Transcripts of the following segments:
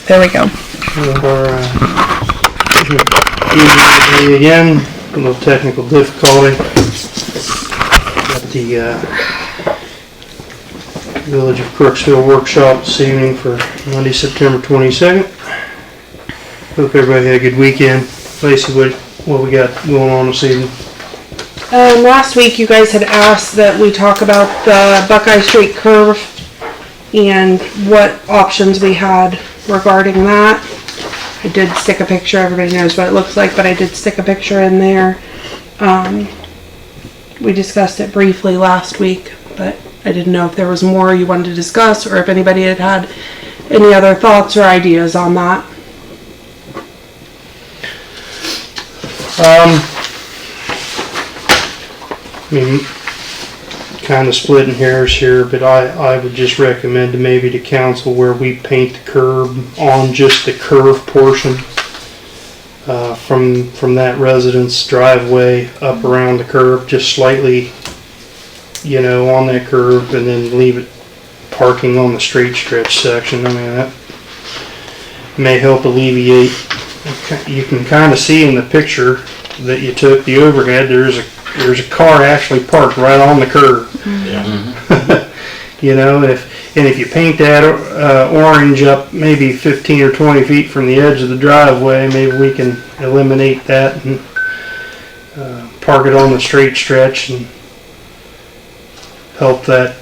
There we go. Evening again, a little technical difficulty. Got the Village of Crooksville workshop this evening for Monday, September 22nd. Hope everybody had a good weekend. Lacey, what we got going on this evening? Last week you guys had asked that we talk about the Buckeye Street curve and what options we had regarding that. I did stick a picture, everybody knows what it looks like, but I did stick a picture in there. We discussed it briefly last week, but I didn't know if there was more you wanted to discuss or if anybody had any other thoughts or ideas on that. I mean, kind of splitting hairs here, but I would just recommend maybe to council where we paint the curb on just the curve portion from that residence driveway up around the curb, just slightly, you know, on that curve, and then leave it parking on the straight stretch section. I mean, that may help alleviate. You can kind of see in the picture that you took the overhead, there's a car actually parked right on the curb. Yeah. You know, if you paint that orange up maybe 15 or 20 feet from the edge of the driveway, maybe we can eliminate that and park it on the straight stretch and help that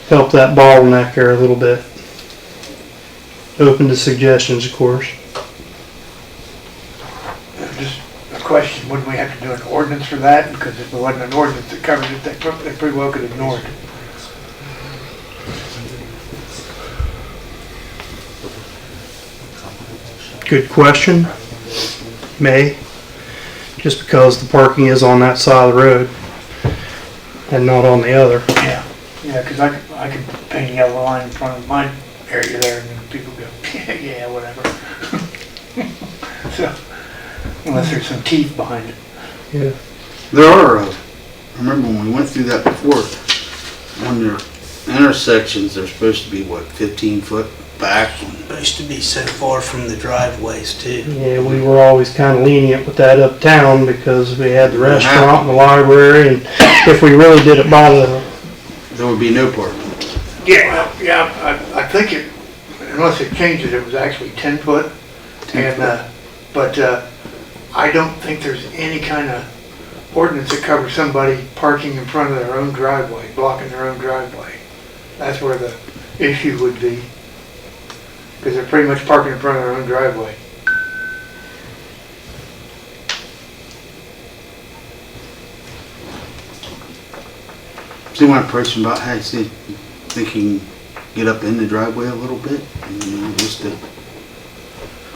bottleneck there a little bit. Open to suggestions, of course. Just a question, wouldn't we have to do an ordinance for that? Because if there wasn't an ordinance that covered it, they pretty well could ignore it. Good question. May. Just because the parking is on that side of the road and not on the other. Yeah, because I could paint a yellow line in front of my area there and then people go, yeah, whatever. So, unless there's some teeth behind it. Yeah. There are, I remember when we went through that before, on your intersections, they're supposed to be, what, 15 foot back? Supposed to be so far from the driveways too. Yeah, we were always kind of lenient with that uptown because we had the restaurant and the library, and if we really did it by the... There would be no parking. Yeah, I think it, unless they changed it, it was actually 10 foot. 10 foot. But I don't think there's any kind of ordinance that covers somebody parking in front of their own driveway, blocking their own driveway. That's where the issue would be. Because they're pretty much parking in front of their own driveway. See when I approached him about, hey, see, think he can get up in the driveway a little bit? And, you know, just to,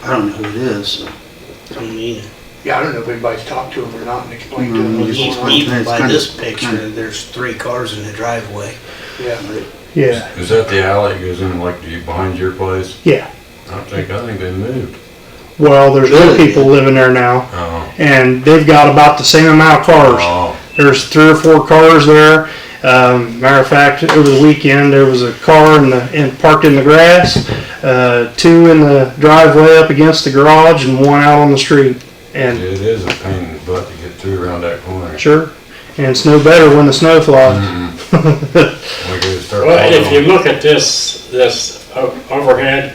I don't know who it is, so. Don't need it. Yeah, I don't know if anybody's talked to them or not and explained to them Mm, what's just going on. Even It's by kinda- this picture, kinda- there's 3 cars in the driveway. Yeah. Yeah. Is that the alley that goes in like behind your place? Yeah. I think they moved. Well, there's other people living there now, Oh. and they've got about the same amount of cars. Oh. There's 3 or 4 cars there. Matter of fact, over the weekend there was a car parked in the grass, 2 in the driveway up against the garage, and 1 out on the street. And It is a pain in the butt to get through around that corner. sure, and it's no better when the snow flies. We could start Well, if you calling look at this overhead,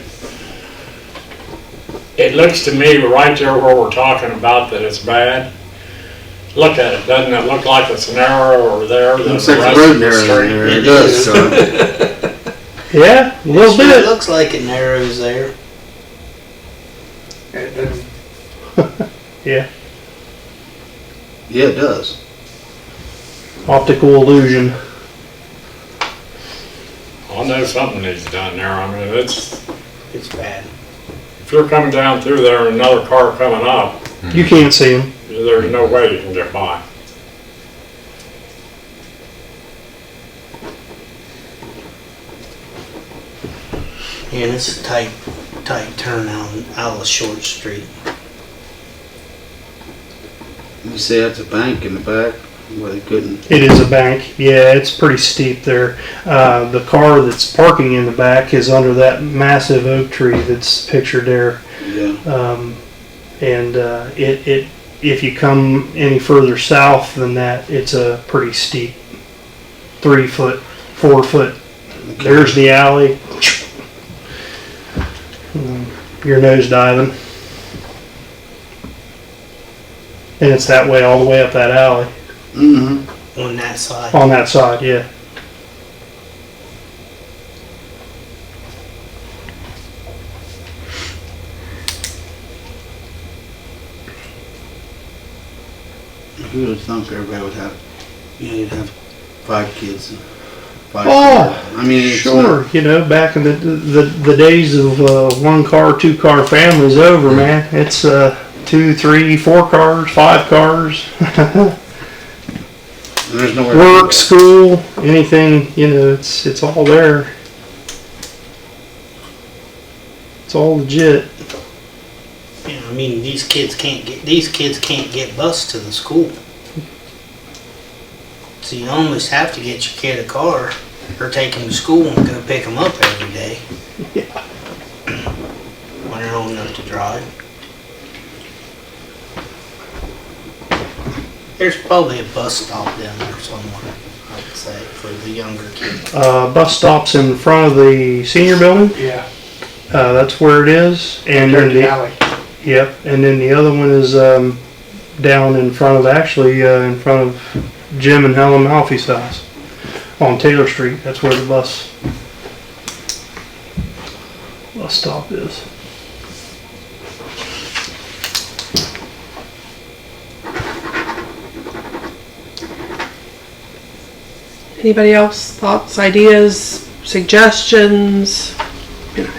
it looks to me right there where we're talking about that it's bad. Look at it, doesn't it look like it's narrower over there than the Looks rest like of the road the narrows street? there. It It does, is. so. Yeah, a little It bit. looks like it narrows there. It doesn't, Yeah, Yeah, it does. optical illusion. I know something needs done there. I mean, It's bad. if you're coming down through there and another car coming up, You can't see them. there's no way you can get by. And it's a tight turn out of Short Street. You say that's a bank in the back? where they couldn't. It is a bank. Yeah, it's pretty steep there. The car that's parking in the back is under that massive oak tree that's pictured there. Yeah. If you come any further south than that, it's a pretty steep 3 foot, 4 foot. There's the alley. You're nose diving. And it's that way all the way up that alley. Mm-hmm. On that side. On that side, yeah. Who would have thunk everybody would have, you'd have 5 kids and 5 Oh, I mean, it's sure. You know, back in the days of 1 car, 2 car families over, man. It's 2, 3, 4 cars, 5 cars. there's nowhere to Work, go. school, anything. You know, it's all there. It's all legit. You know, I mean, these kids can't get bused to the school. So you almost have to get your kid a car or take him to school and go pick him up every day. Yeah. When they're old enough to drive. There's probably a bus stop down there somewhere, I would say, for the younger kids. Bus stops in front of the senior building. Yeah, That's where it is. And there's then the the, alley. yep. And then the other one is down in front of in front of Jim and Helen Malfy's house on Taylor Street. That's where the bus stop is. Anybody else? Thoughts, ideas, suggestions? You know,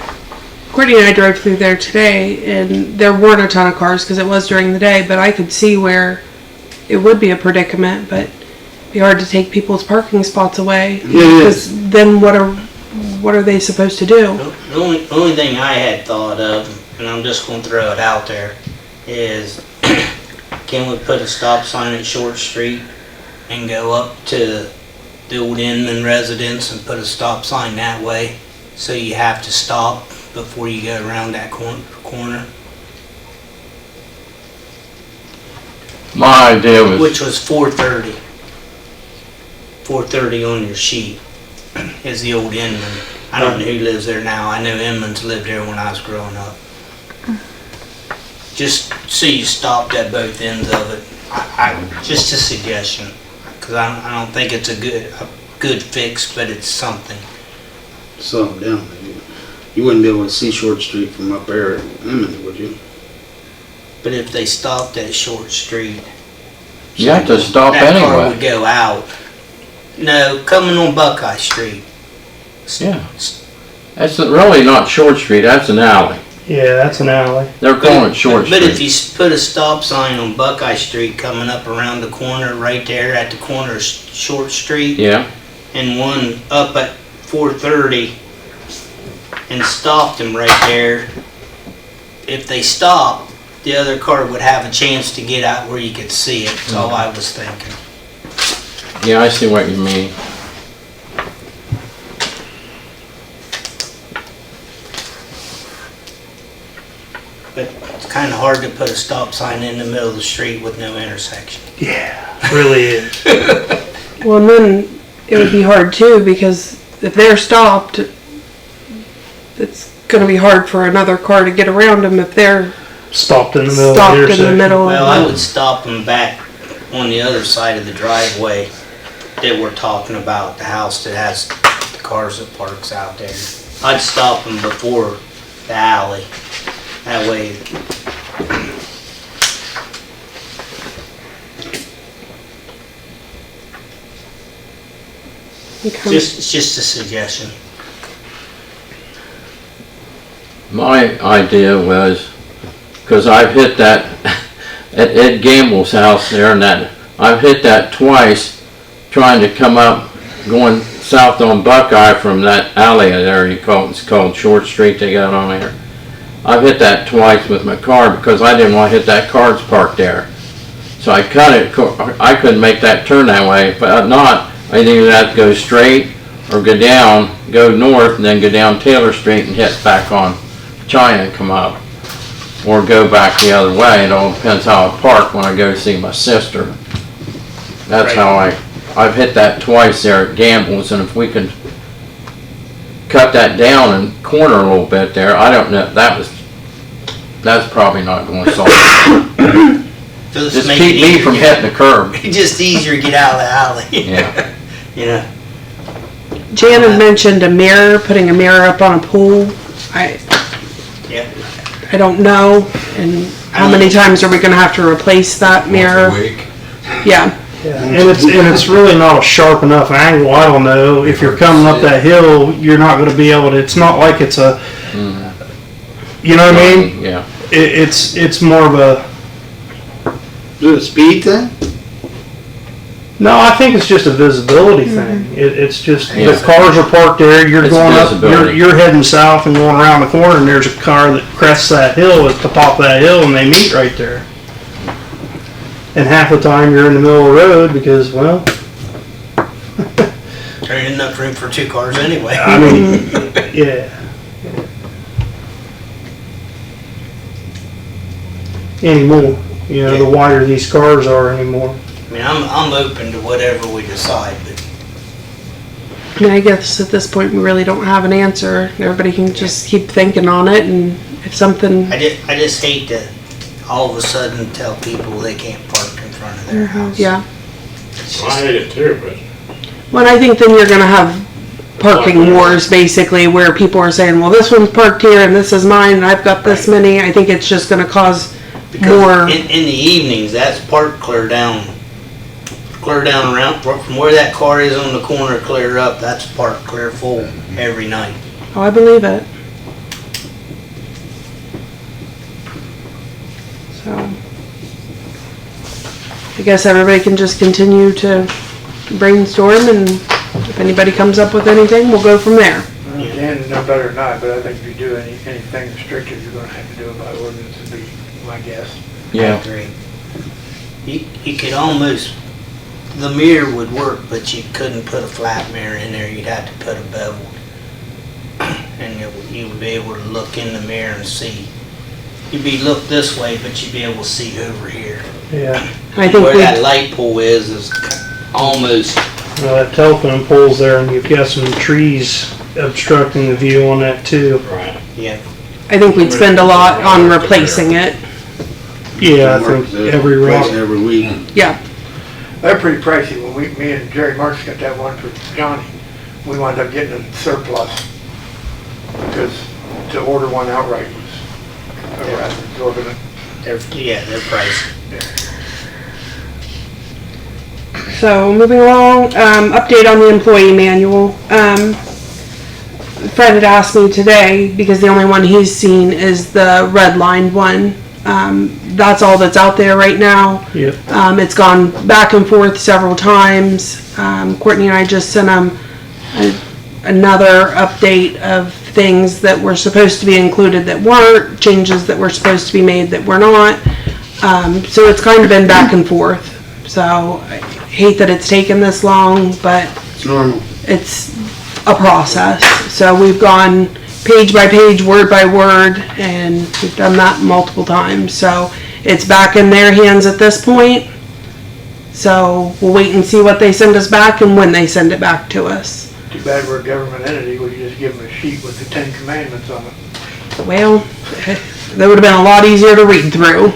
Courtney and I drove through there today, and there weren't a ton of cars because it was during the day, but I could see where it would be a predicament, but it'd be hard to take people's parking spots away. Yeah, it Because then what are they supposed to do? The only thing I had thought of, and I'm just going to throw it out there, is can we put a stop sign at Short Street and go up to the old Inman residence and put a stop sign that way, so you have to stop before you go around that corner? My idea was, Which was 430. 430 on your sheet is the old Inman. I don't know who lives there now. I know Inman's lived there when I was growing up. Just so you stopped at both ends of it. Just a suggestion, because I don't think it's a good fix, but it's something. Slow them down. You wouldn't be able to see Short Street from up there at Emmons, would you? But if they stopped at Short Street, you have to stop that car anyway. would go out. No, coming on Buckeye Street. Yeah. That's really not Short Street, that's an alley. Yeah, that's an alley. They're calling it Short But if Street. you put a stop sign on Buckeye Street coming up around the corner, right there at the corner of Short Street, Yeah, and one up at 430, and stopped them right there, if they stopped, the other car would have a chance to get out where you could see it. That's all I was thinking. yeah, I see what you mean. But it's kind of hard to put a stop sign in the middle of the street with no intersection. Yeah, it really is. Well, and then it would be hard too, because if they're stopped, it's going to be hard for another car to get around them if they're Stopped in the middle of the stopped in the intersection. middle Well, of I the... would stop them back on the other side of the driveway that we're talking about, the house that has the cars that parks out there. I'd stop them before the alley. That way, it's just a suggestion. My idea was, because I've hit that at Ed Gamble's house there, and that I've hit that twice trying to come up going south on Buckeye from that alley there. It's called Short Street they got on there. I've hit that twice with my car because I didn't want to hit that car that's parked there. So I cut it, I couldn't make that turn that way, but not, I either have to go straight or go down, go north and then go down Taylor Street and hit back on China and come up. Or go back the other way, it all depends how I park when I go to see my sister. That's how I've hit that twice there at Gamble's, and if we could cut that down and corner a little bit there, I don't know, that's probably not going to solve it. Just make keep it me easier, from hitting the curb. It's just easier to get out of the alley. Yeah. You know, Jan had mentioned a mirror, putting a mirror up on a pool. yeah. I don't know, and how many times are we gonna have to replace that mirror? Once a week. Yeah, And it's really not a sharp enough angle, I don't know. If you're coming up that hill, you're not gonna be able to, it's not like it's a, you know what I mean? Yeah. It's more of a, Is it a speed thing? no, I think it's just a visibility thing. It's just, Yeah. the cars are parked there, you're It's going up, visibility. you're heading south and going around the corner, and there's a car that crests that hill at the top of that hill, and they meet right there. And half the time you're in the middle of the road because, well, There ain't enough room for two cars anyway. I mean, yeah. Anymore, you know, the wider these cars are anymore. I mean, I'm open to whatever we decide, but I mean, I guess at this point, we really don't have an answer. Everybody can just keep thinking on it, and if something, I just hate to all of a sudden tell people they can't park in front of their house. yeah. I hate it too, but Well, I think then you're gonna have parking wars, basically, where people are saying, well, this one's parked here, and this is mine, and I've got this many. I think it's just gonna cause more. Because in the evenings, that's parked clear down around, from where that car is on the corner, clear up, that's parked clear full every night. Oh, I believe it. So, I guess everybody can just continue to brainstorm, and if anybody comes up with anything, we'll go from there. Jan is no better than I, but I think if you do anything restrictive, you're gonna have to do it by ordinance, would be my guess. I Yeah. agree. You could almost, the mirror would work, but you couldn't put a flat mirror in there, you'd have to put a bevel. And you would be able to look in the mirror and see. You'd be look this way, but you'd be able to see over here. Yeah. I think Where that we, light pole is almost, Well, that telephone pole's there, and you've got some trees obstructing the view on that too. right. yeah. I think we'd spend a lot on replacing it. Yeah, I think every rock. Every week. Yeah, They're pretty pricey. When me and Jerry Marks got that one for Johnny, we wound up getting a surplus. Because to order one outright was a rather exorbitant. They're pricey. so moving along, update on the employee manual. Fred had asked me today, because the only one he's seen is the redlined one. That's all that's out there right now. Yep. It's gone back and forth several times. Courtney and I just sent him another update of things that were supposed to be included that weren't, changes that were supposed to be made that were not. So it's kind of been back and forth. So I hate that it's taken this long, but It's normal. it's a process. So we've gone page by page, word by word, and we've done that multiple times. So it's back in their hands at this point. So we'll wait and see what they send us back and when they send it back to us. Too bad we're a government entity, we could just give them a sheet with the 10 Commandments on it. Well, that would have been a lot easier to read through.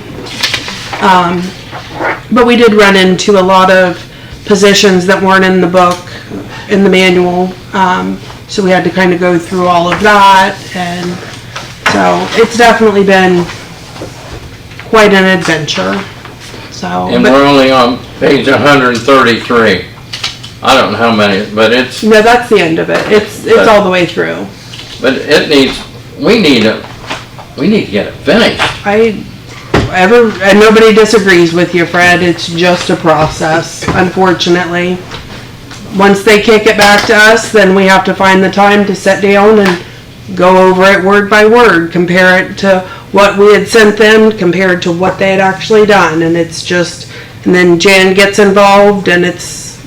But we did run into a lot of positions that weren't in the book, in the manual. So we had to kind of go through all of that. And so it's definitely been quite an adventure. So, And but- we're only on page 133. I don't know how many, but it's, no, that's the end of it. It's all the way through. but it needs, we need to get it finished. And nobody disagrees with you, Fred. It's just a process, unfortunately. Once they kick it back to us, then we have to find the time to sit down and go over it word by word, compare it to what we had sent them, compared to what they had actually done. And it's just And then Jan gets involved, and it's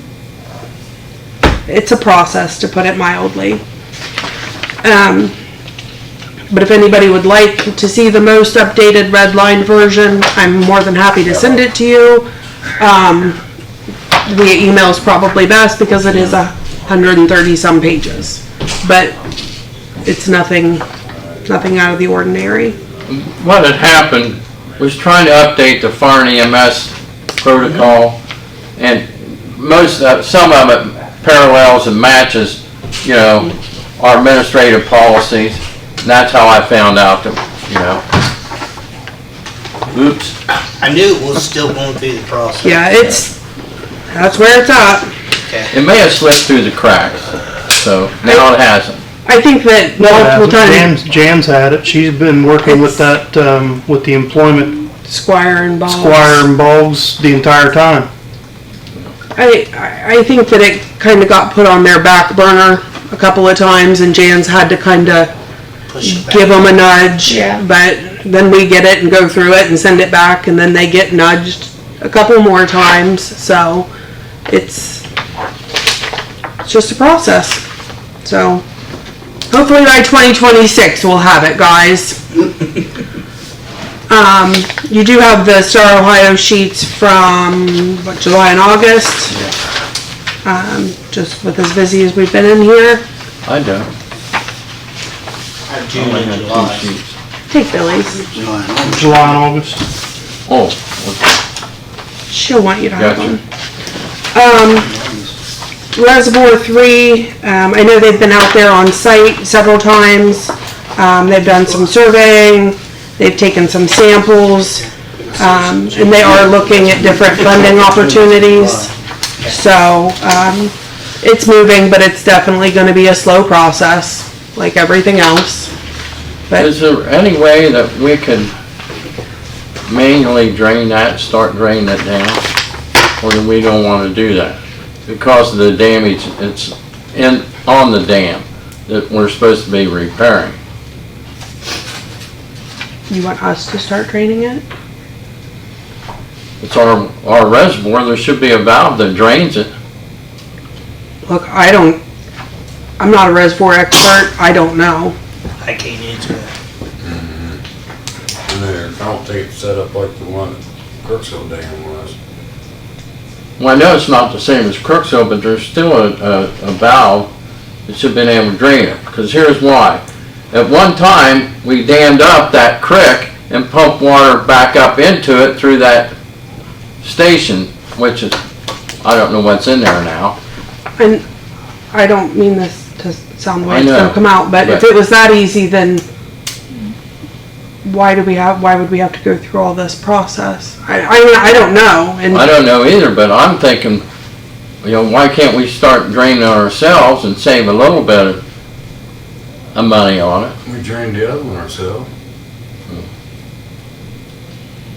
a process, to put it mildly. But if anybody would like to see the most updated red line version, I'm more than happy to send it to you. Via email is probably best because it is 130 some pages, but it's nothing out of the ordinary. What had happened was trying to update the fire and EMS protocol, and some of it parallels and matches, our administrative policies. And that's how I found out that, oops. I knew it was still going through the process. Yeah, that's where it's at. Okay. It may have slipped through the cracks, so now it hasn't. I think that multiple times. Jan's had it. She's been working with that, with the employment Squire and Ball. Squire and Bowles the entire time. I think that it kind of got put on their back burner a couple of times, and Jan's had to kind of Push it back. give them a nudge. Yeah. But then we get it and go through it and send it back, and then they get nudged a couple more times. So it's just a process. So hopefully by 2026 we'll have it, guys. You do have the Star Ohio sheets from July and August. Just with as busy as we've been in here. I don't. I have June I and had July. 2 sheets. Take Billy's. July and August. Oh, She'll want you to have Gotcha. one. Reservoir 3, I know they've been out there on site several times. They've done some surveying, they've taken some samples, and they are looking at different funding opportunities. So, it's moving, but it's definitely gonna be a slow process, like everything else. But is there any way that we could manually drain that, start draining it down? Or do we don't want to do that? Because of the damage it's on the dam that we're supposed to be repairing. you want us to start draining it? It's our reservoir, there should be a valve that drains it. Look, I'm not a reservoir expert, I don't know. I can't answer that. And I don't think it's set up like the one at Crooksville Dam was. Well, I know it's not the same as Crooksville, but there's still a valve that should have been able to drain it. Because here's why. At one time, we dammed up that creek and pumped water back up into it through that station, which is, I don't know what's in there now. And I don't mean this to sound the way I it's know, gonna come out, but if but- it was that easy, then why would we have to go through all this process? I don't know, I and don't know either, but I'm thinking, why can't we start draining it ourselves and save a little bit of money on it? We drained the other one ourselves.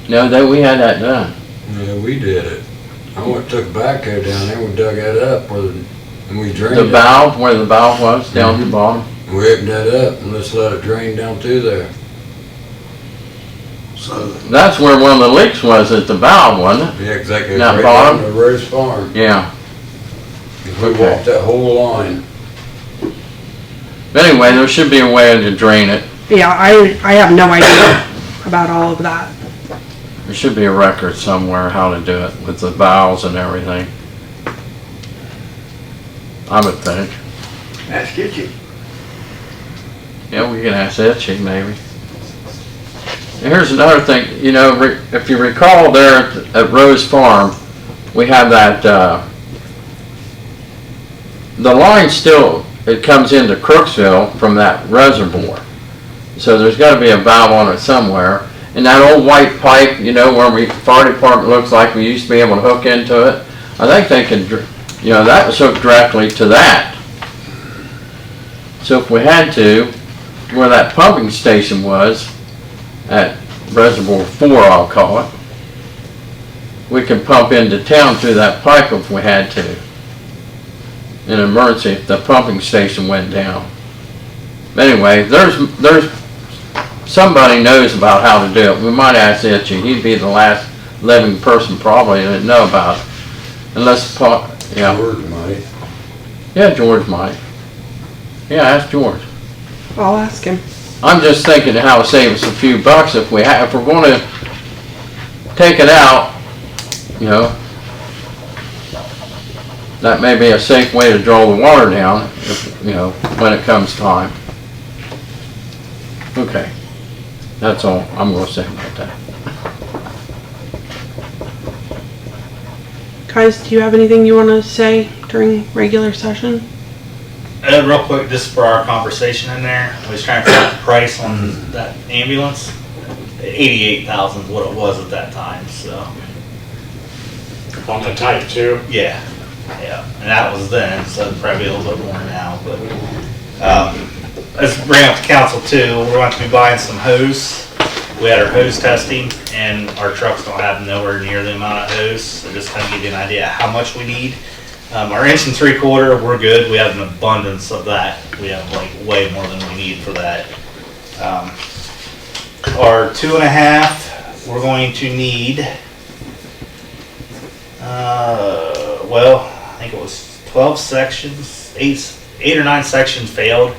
No, that we had that done. Yeah, we did it. I went, took a backhoe down there, we dug that up and we drained The it. valve, where the valve was, down at the bottom. We opened that up and just let it drain down through there. So, That's where one of the leaks was, at the valve, wasn't it? Yeah, exactly. That Right bottom? down to Rose Farm. Yeah. We Okay. walked that whole line. But anyway, there should be a way to drain it. yeah, I have no idea about all of that. There should be a record somewhere how to do it with the valves and everything. I would think. Ask Itchy. Yeah, we can ask Itchy maybe. And here's another thing, if you recall there at Rose Farm, we have that, the line still, it comes into Crooksville from that reservoir. So there's gotta be a valve on it somewhere. And that old white pipe, where fire department looks like we used to be able to hook into it, I think they could, that was hooked directly to that. So if we had to, where that pumping station was, at Reservoir 4, I'll call it, we could pump into town through that pipe if we had to. In an emergency, if the pumping station went down. Anyway, there's somebody knows about how to do it. We might ask Itchy. He'd be the last living person probably didn't know about it. Unless, yeah, George might. yeah, George might. Yeah, ask George. I'll ask him. I'm just thinking how it saves us a few bucks if we if we're gonna take it out, you know. That may be a safe way to draw the water down, if, you know, when it comes time. Okay, that's all I'm gonna say about that. Guys, do you have anything you want to say during regular session? Real quick, just for our conversation in there, I was trying to figure out the price on that ambulance. 88,000 is what it was at that time, so, On the type 2. yeah. Yeah, and that was then, so it'd probably be a little bit more now, but, let's bring up to council too, we're going to be buying some hose. We had our hose testing, and our trucks don't have nowhere near the amount of hose, so just kind of give you an idea of how much we need. Our 1 3/4, we're good. We have an abundance of that. We have like way more than we need for that. Our 2.5, we're going to need, well, I think it was 12 sections, 8 or 9 sections failed.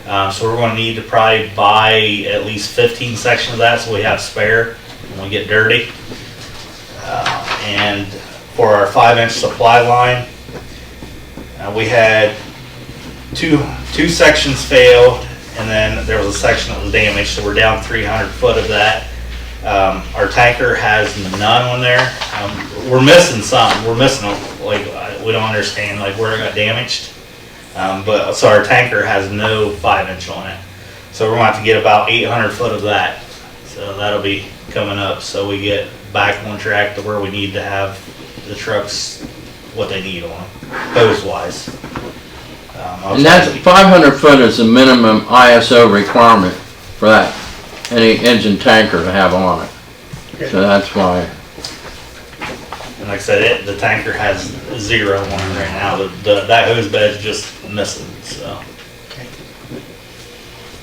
So we're going to need to probably buy at least 15 sections of that so we have spare when we get dirty. And for our 5-inch supply line, we had two sections failed, and then there was a section that was damaged, so we're down 300 foot of that. Our tanker has none on there. We're missing some. We're missing, like, we don't understand, like, where it got damaged. But so our tanker has no 5-inch on it. So we're going to have to get about 800 foot of that. So that'll be coming up, so we get back on track to where we need to have the trucks what they need on them, hose wise. And that's 500 foot is the minimum ISO requirement for that, any engine tanker to have on it. So that's why. And like I said, the tanker has 0 on it right now. That hose bed's just missing, so.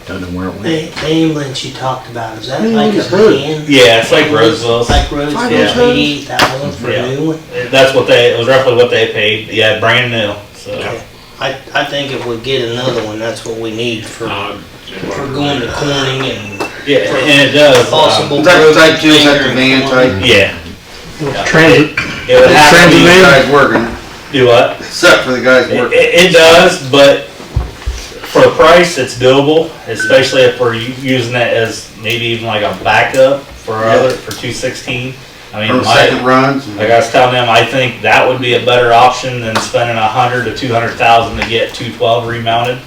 Don't know where it went. The ambulance you talked about, is that Yeah, like a it's good. van? Yeah, it's like Roseville's. Like Roseville, Yeah. 88,000 for Yeah. a new one? That's what it was roughly what they paid. Yeah, brand new, so. Okay. I think if we get another one, that's what we need for going to Corning and Yeah, and it does. possible Is that broken type 2, is that finger the and van Corning. type? Yeah. Transit. It would have to Transit be, The van? guys working, do what? except for the guys It, working. it does, but for the price, it's doable, especially if we're using it as maybe even like a backup for our other, for 216. I mean, Or second runs. like I was telling them, I think that would be a better option than spending 100 to 200,000 to get 212 remounted.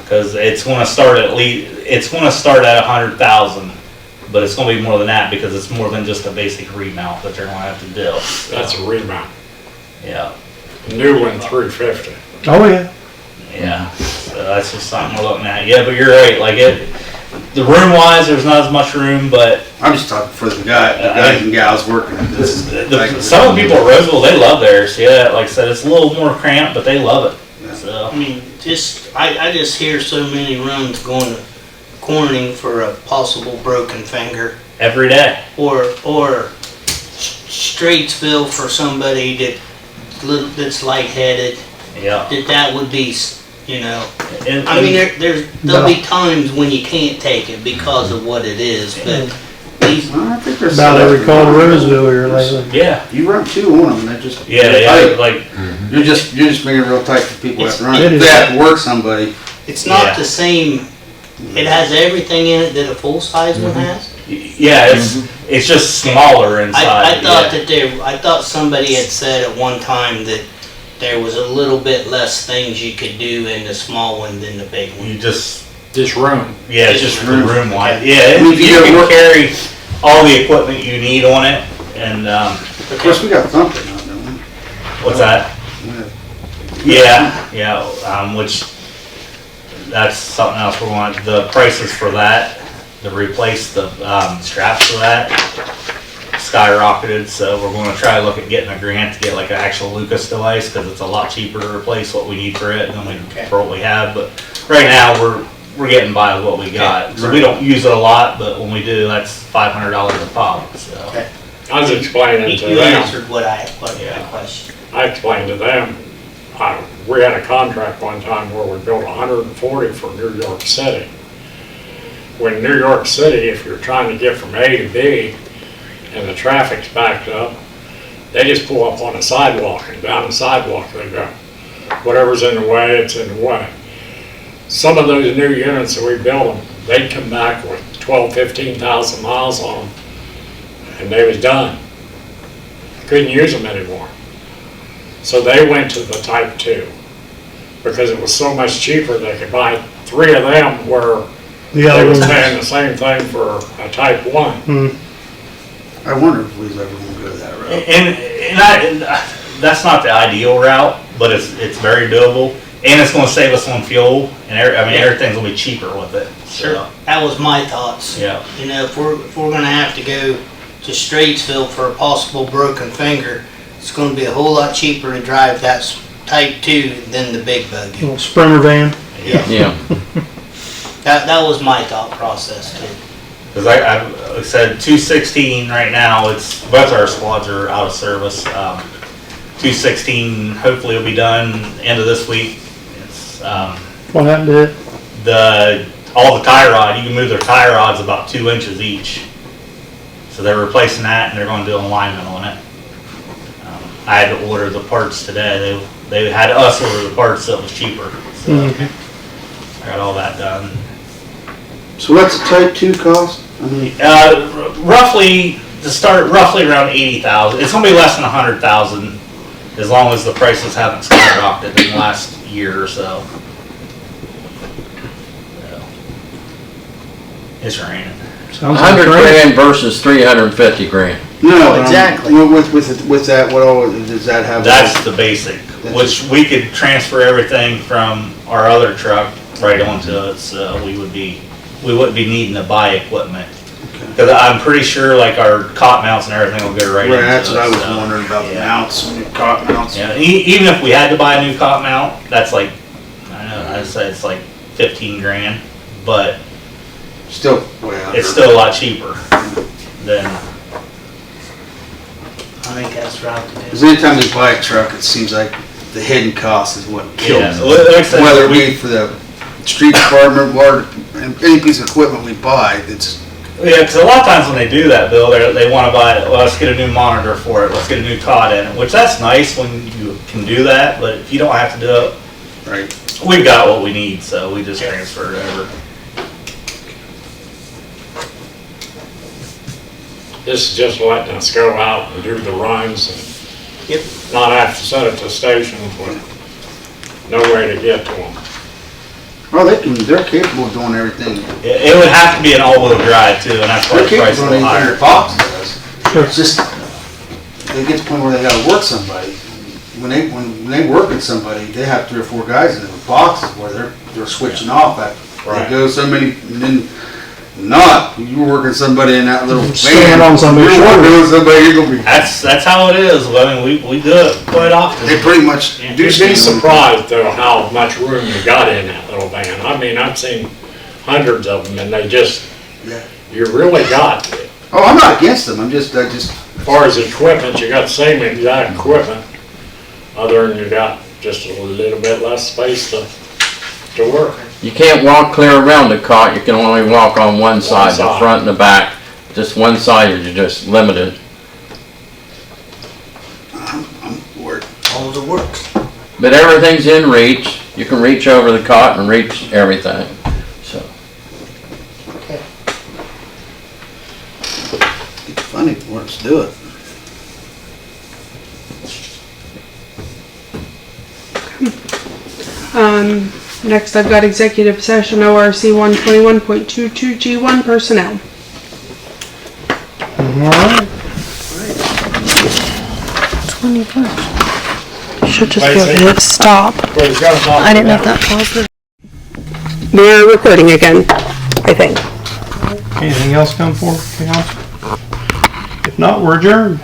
Cause it's gonna start at 100,000, but it's gonna be more than that because it's more than just a basic remount that they're gonna have to do. That's a remount. Yeah, New one, 350. Oh, yeah. yeah, so that's just something we're looking at. Yeah, but you're right, like the room wise, there's not as much room, but I'm just talking for the guys and gals working at this. some of the people at Roseville, they love theirs. Yeah, like I said, it's a little more cramped, but they love it. So. I mean, I just hear so many runs going to Corning for a possible broken finger, Every day. or Straitsville for somebody that's lightheaded. Yeah. That would be, you know. And, I mean, there'll be times when you can't take it because of what it is, but these, Well, I think there's About every call to Roseville here lately. yeah. You run 2 on them, they're just. Yeah, they're yeah, tight. like, You're just being real tight for people that run. It If is. they have to work somebody, it's not Yeah. the same. It has everything in it that a full-size one has. yeah, it's just smaller inside. I thought somebody had said at one time that there was a little bit less things you could do in the small one than the big You one. just, Just room. yeah, it's just room. room wide. Okay. Yeah, I mean, if you you can work- carry all the equipment you need on it, and, of course, we got something now, don't we? what's that? Yeah. Yeah, which, that's something else we're going, the prices for that, to replace the, straps for that skyrocketed, so we're gonna try to look at getting a grant to get like an actual Lucas device, cause it's a lot cheaper to replace what we need for it than for what we have, but right now, we're getting by with what we got. So we don't use it a lot, but when we do, that's $500 a pop, so. Okay. I was explaining to You them, answered what my question. I explained to them, we had a contract one time where we built 140 for New York City. When New York City, if you're trying to get from A to B and the traffic's backed up, they just pull up on a sidewalk, and down the sidewalk they go. Whatever's in the way, it's in the way. Some of those new units that we built them, they'd come back with 12, 15,000 miles on them, and they was done. Couldn't use them anymore. So they went to the Type 2 because it was so much cheaper. They could buy 3 of them where The they other was ones, paying the same thing for a Type 1. I wonder if we was ever gonna go that route. And that's not the ideal route, but it's very doable, and it's gonna save us on fuel, and everything's gonna be cheaper with it. So, That was my thoughts. yeah. You know, if we're gonna have to go to Straitsville for a possible broken finger, it's gonna be a whole lot cheaper to drive that Type 2 than the big buggy. little Sprinter van. Yeah. That was my thought process too. Because I said 216 right now, both our squads are out of service. 216 hopefully will be done end of this week. It's What happened to it? all the tie rod, you can move their tie rods about 2 inches each. So they're replacing that, and they're going to do an alignment on it. I had to order the parts today. They had us order the parts that was cheaper. So I got all that done. So what's the Type 2 cost? I mean, Roughly, to start, roughly around 80,000. It's gonna be less than 100,000, as long as the prices haven't skyrocketed in the last year or so. It's raining. Sounds like 100 great. grand versus 350 grand. no, exactly. With that, what all, does that have? That's the basic, which we could transfer everything from our other truck right onto it, so we wouldn't be needing to buy equipment. Because I'm pretty sure like our cot mounts and everything will go right into it. Right, that's what I was so, wondering about, the yeah. mounts, cot mounts. Yeah, even if we had to buy a new cot mount, that's like, I don't know, I'd say it's like 15 grand, but Still way under. it's still a lot cheaper than, I think that's right to do. Because anytime you buy a truck, it seems like the hidden cost is what kills yeah. it. Like I said, Whether it be for the street department, or any piece of equipment we buy, it's, yeah, because a lot of times when they do that, Bill, they want to buy, well, let's get a new monitor for it, let's get a new cot in it, which that's nice when you can do that, but if you don't have to do it, right. we've got what we need, so we just transfer it over. This is just letting us go out and do the runs and not have to set at the stations with no way to get to them. Well, they're capable of doing everything. It would have to be an all-wheel drive too, and that's why They're the price is capable a of little anything higher. their box does. It's just, they get to the point where they gotta work somebody. When they work with somebody, they have 3 or 4 guys in the boxes where they're switching off. Right. They go so many, and then not, you were working somebody in that little van. Stand on somebody's You're working shoulder. with somebody, you're gonna be, That's how it is. I mean, we do it quite often. they pretty much do You'd be stand on- surprised though how much room you got in that little van. I mean, I've seen hundreds of them and they just, Yeah. you really got, as Oh, I'm not against them, I just, far as equipment, you got the same exact equipment, other than you got just a little bit less space to work. You can't walk clear around the cot, you can only walk on one side, the side. front and the back. Just one side, you're just limited. I'm for it. All the works. But everything's in reach. You can reach over the cot and reach everything. So, It's funny, let's do it. Next I've got executive session ORC 121.22 G1 personnel. Alright. Should just be able to hit stop. I didn't know if that paused. We're recording again, I think. Anything else come for council? If not, we're adjourned.